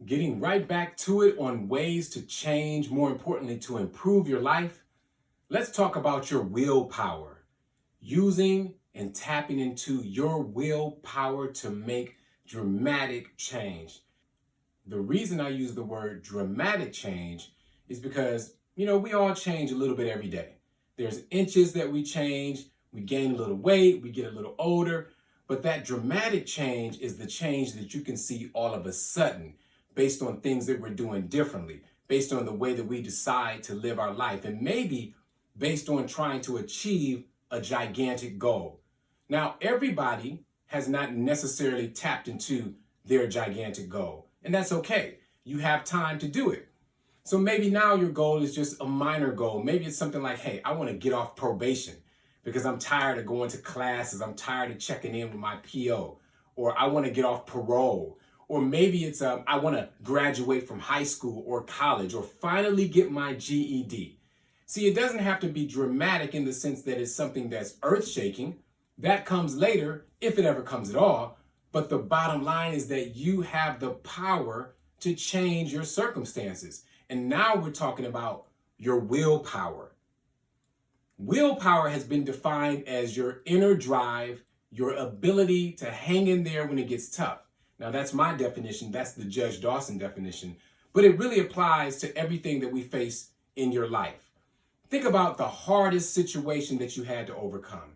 Getting right back to it on ways to change, more importantly, to improve your life. Let's talk about your willpower. Using and tapping into your willpower to make dramatic change. The reason I use the word dramatic change is because, we all change a little bit every day. There's inches that we change, we gain a little weight, we get a little older, but that dramatic change is the change that you can see all of a sudden based on things that we're doing differently, based on the way that we decide to live our life, and maybe based on trying to achieve a gigantic goal. Now, everybody has not necessarily tapped into their gigantic goal, and that's okay. You have time to do it. So maybe now your goal is just a minor goal. Maybe it's something like, hey, I want to get off probation because I'm tired of going to classes. I'm tired of checking in with my PO, or I want to get off parole. Or maybe it's I want to graduate from high school or college, or finally get my GED. See, it doesn't have to be dramatic in the sense that it's something that's earth-shaking. That comes later, if it ever comes at all. But the bottom line is that you have the power to change your circumstances. And now we're talking about your willpower. Willpower has been defined as your inner drive, your ability to hang in there when it gets tough. Now, that's my definition. That's the Judge Dawson definition. But it really applies to everything that we face in your life. Think about the hardest situation that you had to overcome.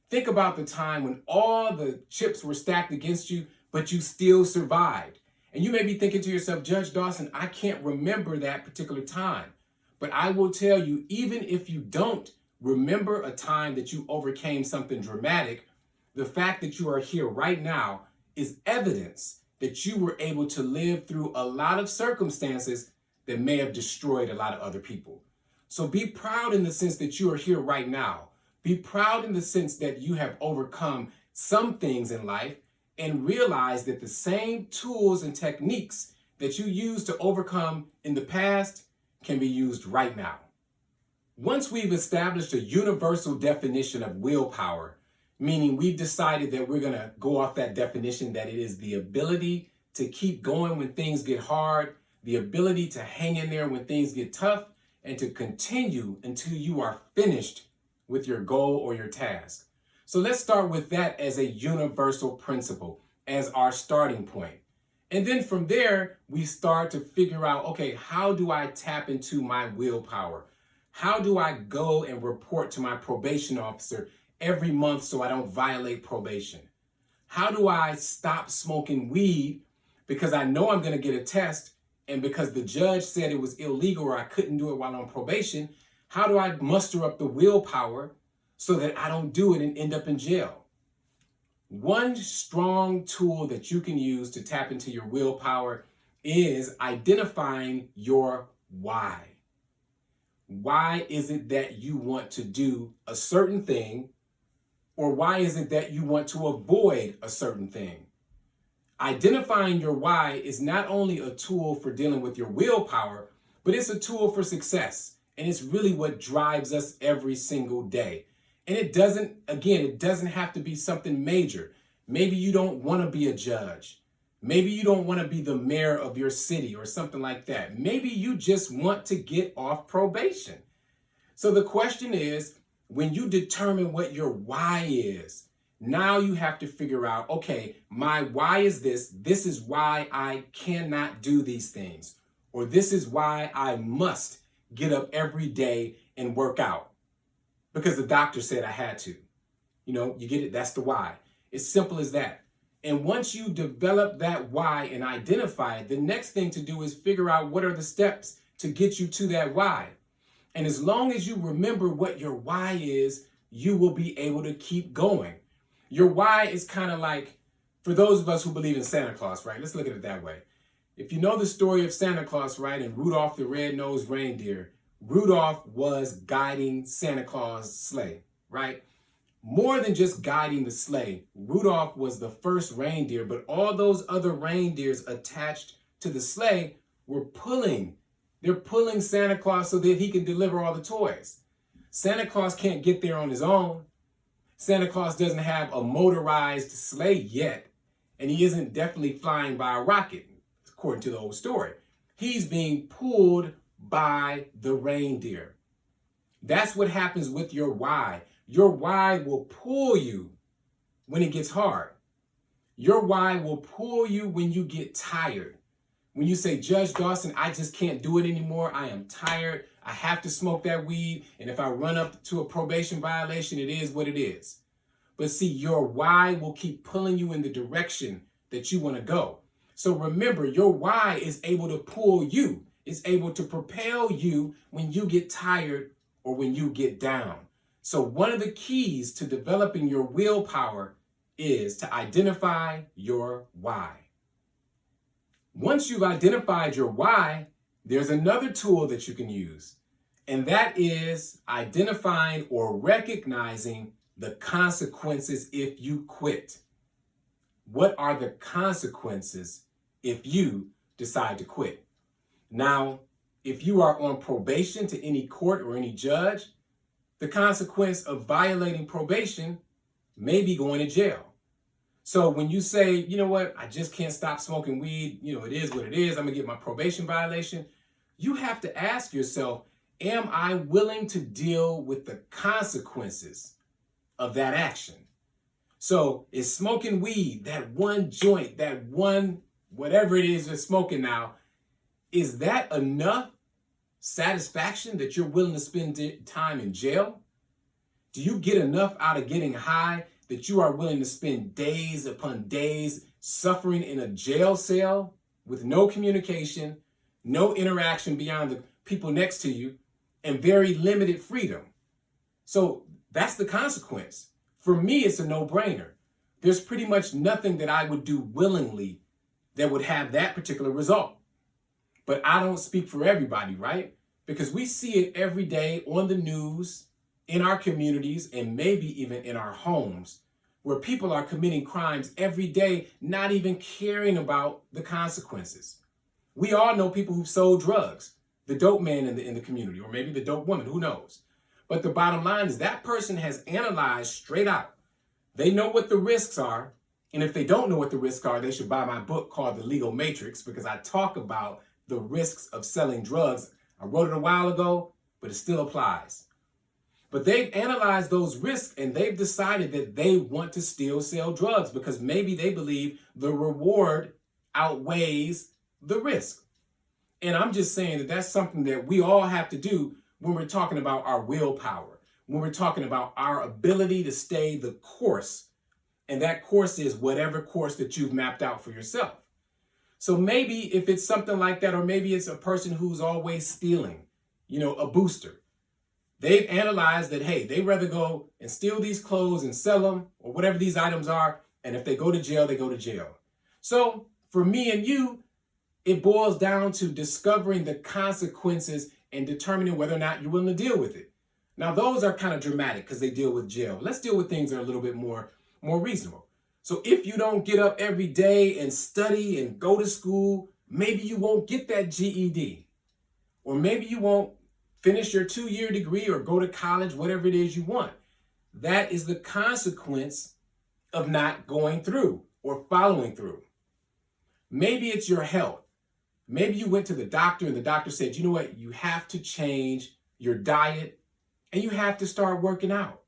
Think about the time when all the chips were stacked against you, but you still survived. And you may be thinking to yourself, Judge Dawson, I can't remember that particular time. But I will tell you, even if you don't remember a time that you overcame something dramatic, the fact that you are here right now is evidence that you were able to live through a lot of circumstances that may have destroyed a lot of other people. So be proud in the sense that you are here right now. Be proud in the sense that you have overcome some things in life, and realize that the same tools and techniques that you used to overcome in the past can be used right now. Once we've established a universal definition of willpower, meaning we've decided that we're going to go off that definition, that it is the ability to keep going when things get hard, the ability to hang in there when things get tough, and to continue until you are finished with your goal or your task. So let's start with that as a universal principle, as our starting point. And then from there, we start to figure out, okay, how do I tap into my willpower? How do I go and report to my probation officer every month so I don't violate probation? How do I stop smoking weed because I know I'm going to get a test, and because the judge said it was illegal or I couldn't do it while on probation? How do I muster up the willpower so that I don't do it and end up in jail? One strong tool that you can use to tap into your willpower is identifying your why. Why is it that you want to do a certain thing? Or why is it that you want to avoid a certain thing? Identifying your why is not only a tool for dealing with your willpower, but it's a tool for success. And it's really what drives us every single day. And it doesn't have to be something major. Maybe you don't want to be a judge. Maybe you don't want to be the mayor of your city or something like that. Maybe you just want to get off probation. So the question is, when you determine what your why is, now you have to figure out, okay, my why is this. This is why I cannot do these things. Or this is why I must get up every day and work out. Because the doctor said I had to. You get it? That's the why. It's simple as that. And once you develop that why and identify it, the next thing to do is figure out what are the steps to get you to that why. And as long as you remember what your why is, you will be able to keep going. Your why is kind of like, for those of us who believe in Santa Claus, right? Let's look at it that way. If you know the story of Santa Claus, right, and Rudolph the Red-Nosed Reindeer, Rudolph was guiding Santa Claus' sleigh, right? More than just guiding the sleigh, Rudolph was the first reindeer, but all those other reindeers attached to the sleigh were pulling. They're pulling Santa Claus so that he can deliver all the toys. Santa Claus can't get there on his own. Santa Claus doesn't have a motorized sleigh yet, and he isn't definitely flying by a rocket. according to the old story. He's being pulled by the reindeer. That's what happens with your why. Your why will pull you when it gets hard. Your why will pull you when you get tired. When you say, Judge Dawson, I just can't do it anymore. I am tired. I have to smoke that weed. And if I run up to a probation violation, it is what it is. But see, your why will keep pulling you in the direction that you want to go. So remember, your why is able to pull you. It's able to propel you when you get tired or when you get down. So one of the keys to developing your willpower is to identify your why. Once you've identified your why, there's another tool that you can use, and that is identifying or recognizing the consequences if you quit. What are the consequences if you decide to quit? Now, if you are on probation to any court or any judge, the consequence of violating probation may be going to jail. So when you say, you know what, I just can't stop smoking weed, it is what it is, I'm gonna get my probation violation, you have to ask yourself, am I willing to deal with the consequences of that action? So is smoking weed, that one joint, that one, whatever it is you're smoking now, is that enough satisfaction that you're willing to spend time in jail? Do you get enough out of getting high that you are willing to spend days upon days suffering in a jail cell with no communication, no interaction beyond the people next to you, and very limited freedom? So that's the consequence. For me, it's a no-brainer. There's pretty much nothing that I would do willingly that would have that particular result. But I don't speak for everybody, right? Because we see it every day on the news, in our communities, and maybe even in our homes, where people are committing crimes every day, not even caring about the consequences. We all know people who've sold drugs, the dope man in the community, or maybe the dope woman, who knows? But the bottom line is that person has analyzed straight out. They know what the risks are, and if they don't know what the risks are, they should buy my book called The Legal Matrix, because I talk about the risks of selling drugs. I wrote it a while ago, but it still applies. But they've analyzed those risks and they've decided that they want to still sell drugs because maybe they believe the reward outweighs the risk. And I'm just saying that that's something that we all have to do when we're talking about our willpower, when we're talking about our ability to stay the course. And that course is whatever course that you've mapped out for yourself. So maybe if it's something like that, or maybe it's a person who's always stealing, a booster. They've analyzed that, hey, they'd rather go and steal these clothes and sell them or whatever these items are. And if they go to jail, they go to jail. So for me and you, it boils down to discovering the consequences and determining whether or not you're willing to deal with it. Now, those are kind of dramatic because they deal with jail. Let's deal with things that are a little bit more reasonable. So if you don't get up every day and study and go to school, maybe you won't get that GED. Or maybe you won't finish your 2-year degree or go to college, whatever it is you want. That is the consequence of not going through or following through. Maybe it's your health. Maybe you went to the doctor and the doctor said, you know what, you have to change your diet and you have to start working out.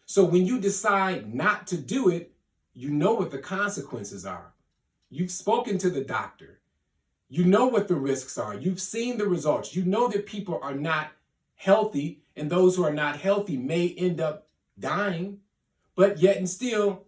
So when you decide not to do it, you know what the consequences are. You've spoken to the doctor. You know what the risks are. You've seen the results. You know that people are not healthy, and those who are not healthy may end up dying, but yet and still,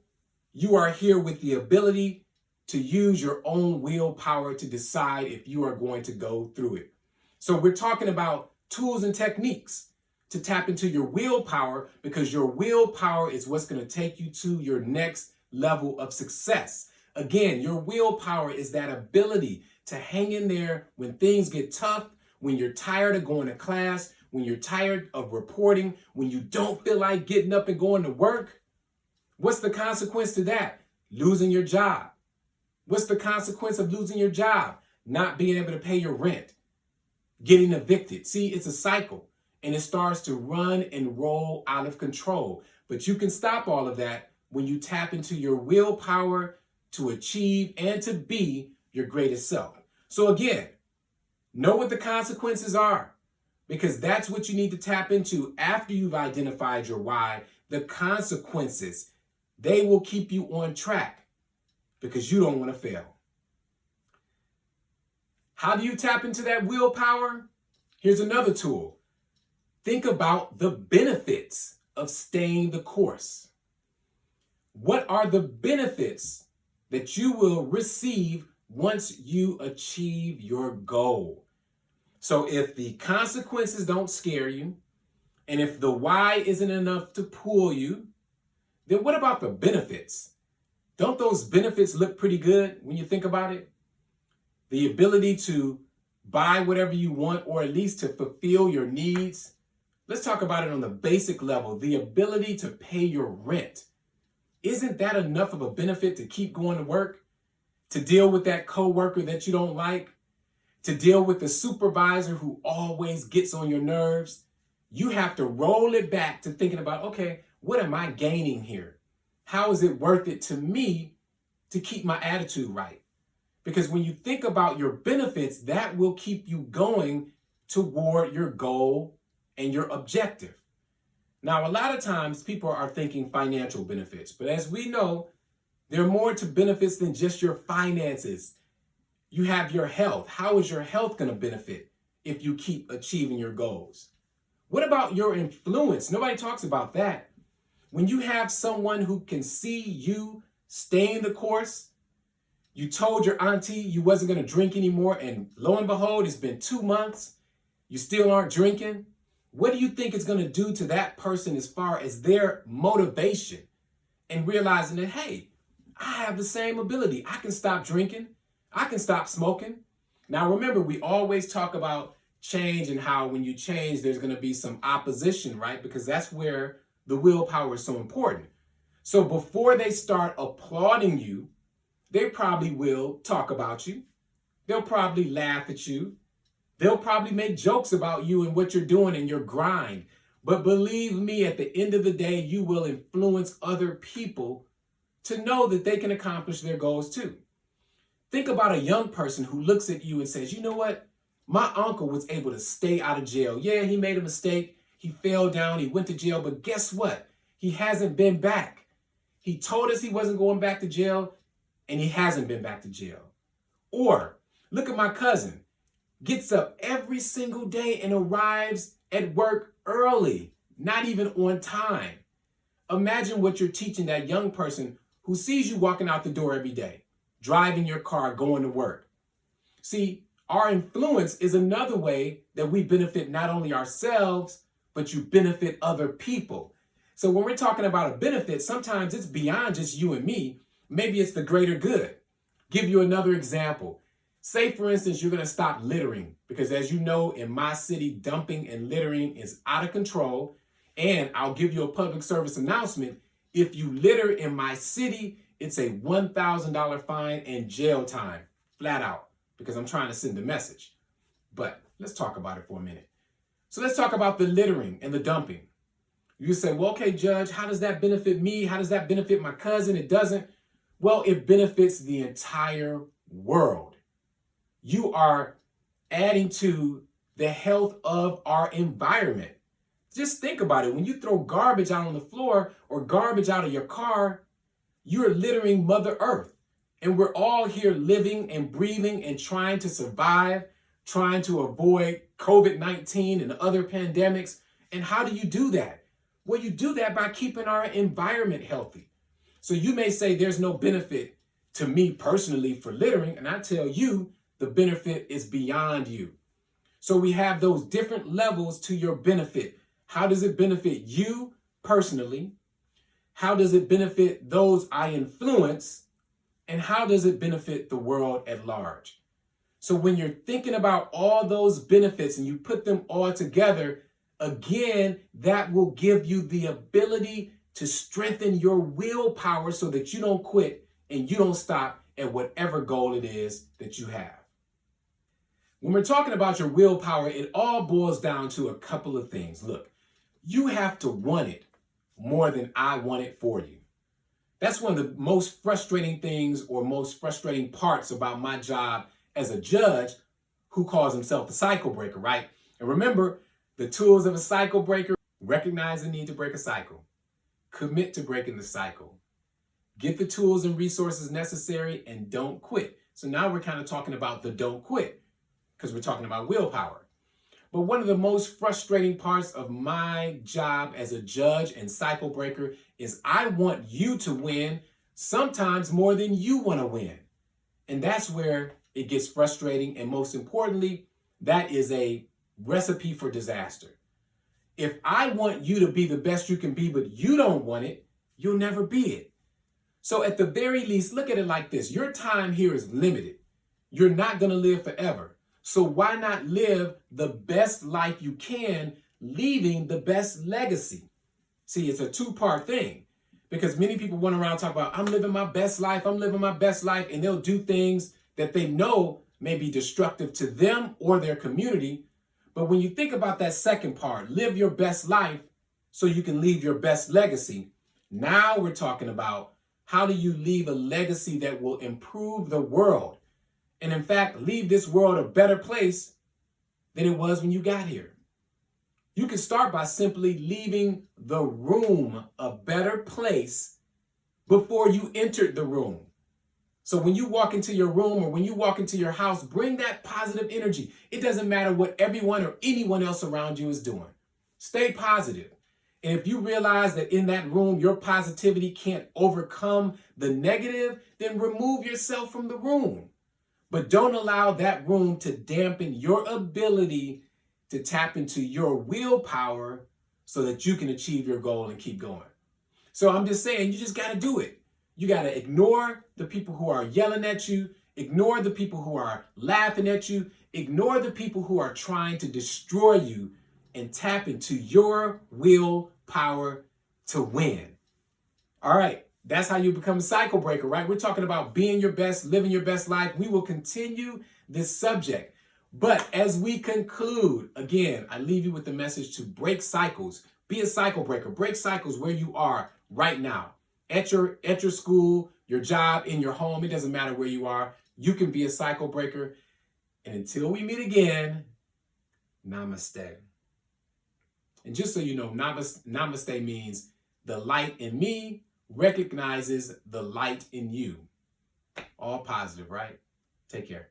you are here with the ability to use your own willpower to decide if you are going to go through it. So we're talking about tools and techniques to tap into your willpower, because your willpower is what's going to take you to your next level of success. Again, your willpower is that ability to hang in there when things get tough, when you're tired of going to class, when you're tired of reporting, when you don't feel like getting up and going to work. What's the consequence to that? Losing your job. What's the consequence of losing your job? Not being able to pay your rent, getting evicted. See, it's a cycle, and it starts to run and roll out of control. But you can stop all of that when you tap into your willpower to achieve and to be your greatest self. So again, know what the consequences are, because that's what you need to tap into after you've identified your why. The consequences, they will keep you on track because you don't want to fail. How do you tap into that willpower? Here's another tool. Think about the benefits of staying the course. What are the benefits that you will receive once you achieve your goal? So if the consequences don't scare you, and if the why isn't enough to pull you, then what about the benefits? Don't those benefits look pretty good when you think about it? The ability to buy whatever you want, or at least to fulfill your needs. Let's talk about it on the basic level. The ability to pay your rent. Isn't that enough of a benefit to keep going to work? To deal with that coworker that you don't like? To deal with the supervisor who always gets on your nerves? You have to roll it back to thinking about, okay, what am I gaining here? How is it worth it to me to keep my attitude right? Because when you think about your benefits, that will keep you going toward your goal and your objective. Now, a lot of times people are thinking financial benefits, but as we know, there are more to benefits than just your finances. You have your health. How is your health going to benefit if you keep achieving your goals? What about your influence? Nobody talks about that. When you have someone who can see you staying the course, you told your auntie you wasn't going to drink anymore, and lo and behold, it's been 2 months. You still aren't drinking. What do you think it's going to do to that person as far as their motivation and realizing that, hey, I have the same ability. I can stop drinking. I can stop smoking. Now, remember, we always talk about change and how when you change, there's going to be some opposition, right? Because that's where the willpower is so important. So before they start applauding you, they probably will talk about you. They'll probably laugh at you. They'll probably make jokes about you and what you're doing and your grind. But believe me, at the end of the day, you will influence other people to know that they can accomplish their goals too. Think about a young person who looks at you and says, you know what? My uncle was able to stay out of jail. Yeah, he made a mistake. He fell down. He went to jail. But guess what? He hasn't been back. He told us he wasn't going back to jail, and he hasn't been back to jail. Or look at my cousin. Gets up every single day and arrives at work early, not even on time. Imagine what you're teaching that young person who sees you walking out the door every day, driving your car, going to work. See, our influence is another way that we benefit not only ourselves, but you benefit other people. So when we're talking about a benefit, sometimes it's beyond just you and me. Maybe it's the greater good. Give you another example. Say, for instance, you're going to stop littering because, as you know, in my city, dumping and littering is out of control. And I'll give you a public service announcement. If you litter in my city, it's a $1,000 fine and jail time, flat out, because I'm trying to send a message. But let's talk about it for a minute. So let's talk about the littering and the dumping. You say, well, okay, Judge, how does that benefit me? How does that benefit my cousin? It doesn't. Well, it benefits the entire world. You are adding to the health of our environment. Just think about it. When you throw garbage out on the floor or garbage out of your car, you're littering Mother Earth. And we're all here living and breathing and trying to survive, trying to avoid COVID-19 and other pandemics. And how do you do that? Well, you do that by keeping our environment healthy. So you may say there's no benefit to me personally for littering, and I tell you, the benefit is beyond you. So we have those different levels to your benefit. How does it benefit you personally? How does it benefit those I influence? And how does it benefit the world at large? So when you're thinking about all those benefits and you put them all together, again, that will give you the ability to strengthen your willpower so that you don't quit and you don't stop at whatever goal it is that you have. When we're talking about your willpower, it all boils down to a couple of things. Look, you have to want it more than I want it for you. That's one of the most frustrating things or most frustrating parts about my job as a judge who calls himself a cycle breaker, right? And remember, the tools of a cycle breaker: recognize the need to break a cycle, commit to breaking the cycle, get the tools and resources necessary, and don't quit. So now we're kind of talking about the don't quit because we're talking about willpower. But one of the most frustrating parts of my job as a judge and cycle breaker is I want you to win sometimes more than you want to win. And that's where it gets frustrating. And most importantly, that is a recipe for disaster. If I want you to be the best you can be, but you don't want it, you'll never be it. So at the very least, look at it like this. Your time here is limited. You're not going to live forever. So why not live the best life you can, leaving the best legacy? See, it's a two-part thing, because many people run around talk about, I'm living my best life, I'm living my best life, and they'll do things that they know may be destructive to them or their community. But when you think about that second part, live your best life so you can leave your best legacy, now we're talking about how do you leave a legacy that will improve the world? And in fact, leave this world a better place than it was when you got here. You can start by simply leaving the room a better place before you entered the room. So when you walk into your room or when you walk into your house, bring that positive energy. It doesn't matter what everyone or anyone else around you is doing. Stay positive. And if you realize that in that room, your positivity can't overcome the negative, then remove yourself from the room. But don't allow that room to dampen your ability to tap into your willpower so that you can achieve your goal and keep going. So I'm just saying, you just got to do it. You got to ignore the people who are yelling at you, ignore the people who are laughing at you, ignore the people who are trying to destroy you, and tap into your willpower to win. All right. That's how you become a cycle breaker, right? We're talking about being your best, living your best life. We will continue this subject. But as we conclude, again, I leave you with the message to break cycles. Be a cycle breaker. Break cycles where you are right now. At your school, your job, in your home. It doesn't matter where you are. You can be a cycle breaker. And until we meet again, namaste. And just so you know, namaste means the light in me recognizes the light in you. All positive, right? Take care.